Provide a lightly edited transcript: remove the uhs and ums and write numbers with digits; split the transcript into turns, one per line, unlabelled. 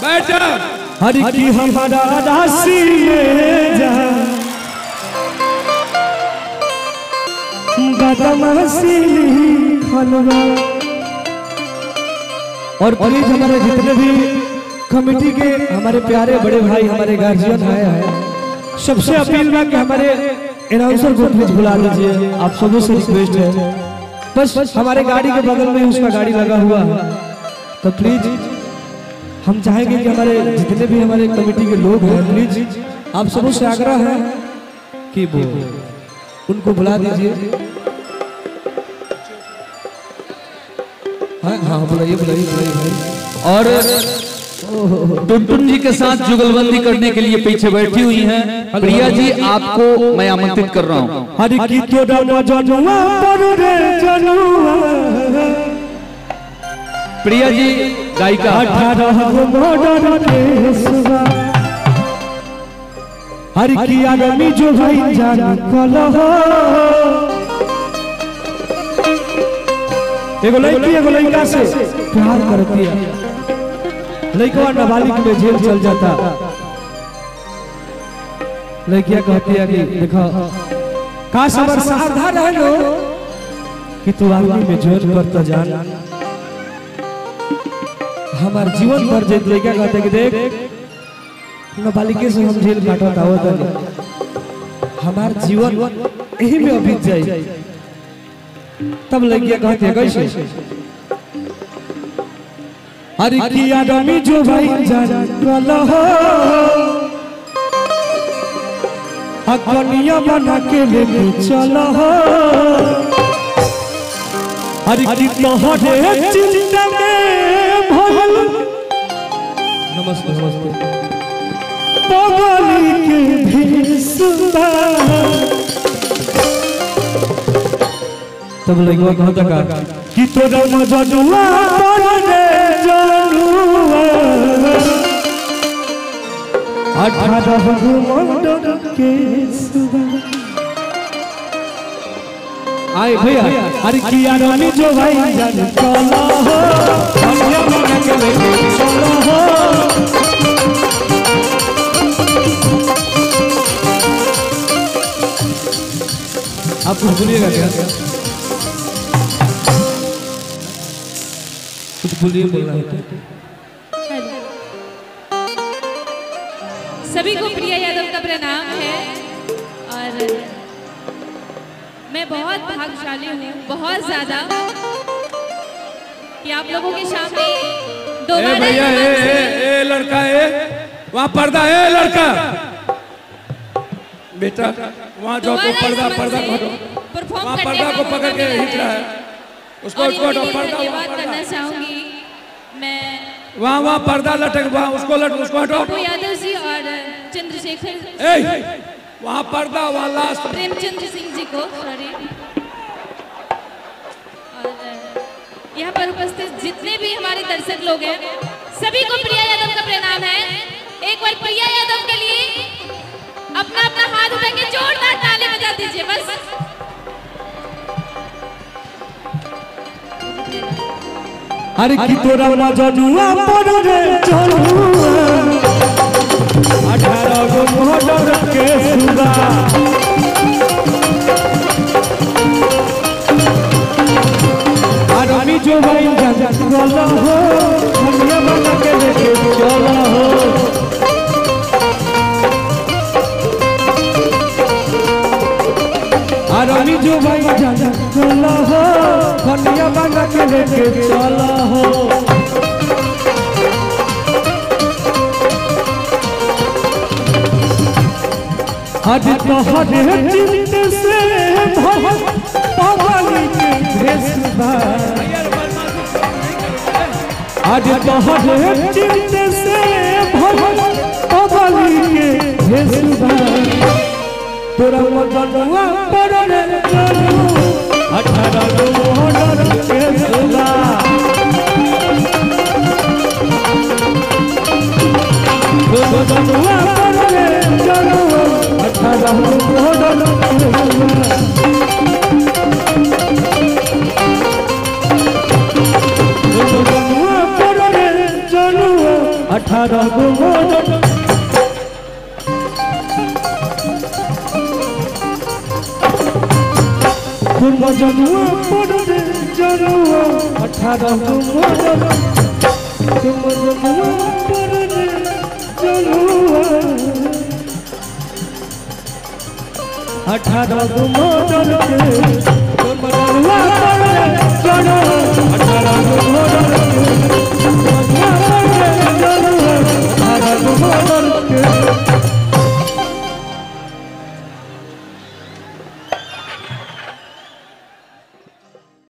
बैठ
हरि की हमारा राशि में जा बदमाशी खलवा। और प्लीज हमारे जितने भी कमेटी के हमारे प्यारे बड़े भाई हमारे गार्जियन हैं, सबसे अपील है कि हमारे अनाउंसर को प्लीज बुला लीजिए। आप सभी से रिक्वेस्ट है, बस हमारे गाड़ी के बगल में उसका गाड़ी लगा हुआ है, तो प्लीज हम चाहेंगे कि हमारे जितने भी हमारे कमेटी के लोग हैं, प्लीज आप सबों से आग्रह है कि वो उनको बुला दीजिए। हाँ बुलाइए बुलाइए बुलाइए भाई।
और टुनटुन जी के साथ जुगलबंदी करने के लिए पीछे बैठी हुई हैं प्रिया जी, आपको मैं आमंत्रित कर रहा हूँ।
हरि की तो जनुआ पर रे जनुआ।
प्रिया जी गायिका।
18 मॉडल के सुबह हरि की आगामी जो भाई जान कलह। एगो लड़का से प्यार करती है, लड़का नाबालिग में जेल चल जाता, लड़कियां कहती है कि देखो काश हमर सावधान रह लो कि तू आदमी में जोर करता जान हमार जीवन भर जेल। लड़का कहते कि देख नाबालिग से हम जेल काटत आवत हमार जीवन यही में बीत जाए। तब लड़कियां कहती है कैसे, हरि की आगामी जो भाई जान कलह कनिया बना के लेके चला। हरि की तोहरे चिंता में भल नमस्ते नमस्ते पगली के भी सुंदर। तब लड़का कहता का कि तोरा मजनुआ पर रे जनुआ 18 मॉडल के सुबह। आए भैया हरि की आगामी जो भाई जान कला हो कन्या बना के लेके चला हो। आप कुछ बोलिएगा क्या? कुछ बोलिए, बोलना है क्या?
सभी को प्रिया यादव का प्रणाम है और मैं बहुत भाग्यशाली हूँ, बहुत ज्यादा, कि आप लोगों के सामने दोबारा
भैया ए लड़का है वहाँ पर्दा है, लड़का बेटा वहाँ जाओ तो पर्दा
परफॉर्म
वहाँ पर्दा को पकड़ के हिट रहा है उसको
धन्यवाद करना चाहूंगी मैं।
वहाँ पर्दा लटक उसको हटो।
पप्पू यादव जी और चंद्रशेखर
वहाँ पर्दा वहाँ लास्ट
प्रेमचंद्र सिंह जी को सॉरी। और यहाँ पर उपस्थित जितने भी हमारे दर्शक लोग हैं सभी को प्रिया यादव का प्रणाम है। एक बार प्रिया यादव के लिए अपना अपना हाथ उठा के जोरदार ताली बजा दीजिए बस।
हरि की तोरा मजनुआ पर रे जनुआ 18 मॉडल के सुबह। आगामी जो भाई जान कला हो कन्या बना के लेके चला हो। आगामी जो भाई जान कला हो कन्या बना के लेके चला हो। आज तोहरे चिंता से पगली के भेसबा। आज तोहरे चिंता से पगली के भेसबा। तोरा मजनुआ पर रे जनुआ 18 मॉडल के सुबह। जनुआ पर रे जनुआ 18 मॉडल के सुबह। 18 गो मॉडल तुम जनुआ पड़े जनुआ 18 गो मॉडल तुम जनुआ पड़े जनुआ 18 गो मॉडल तुम जनुआ पड़े जनुआ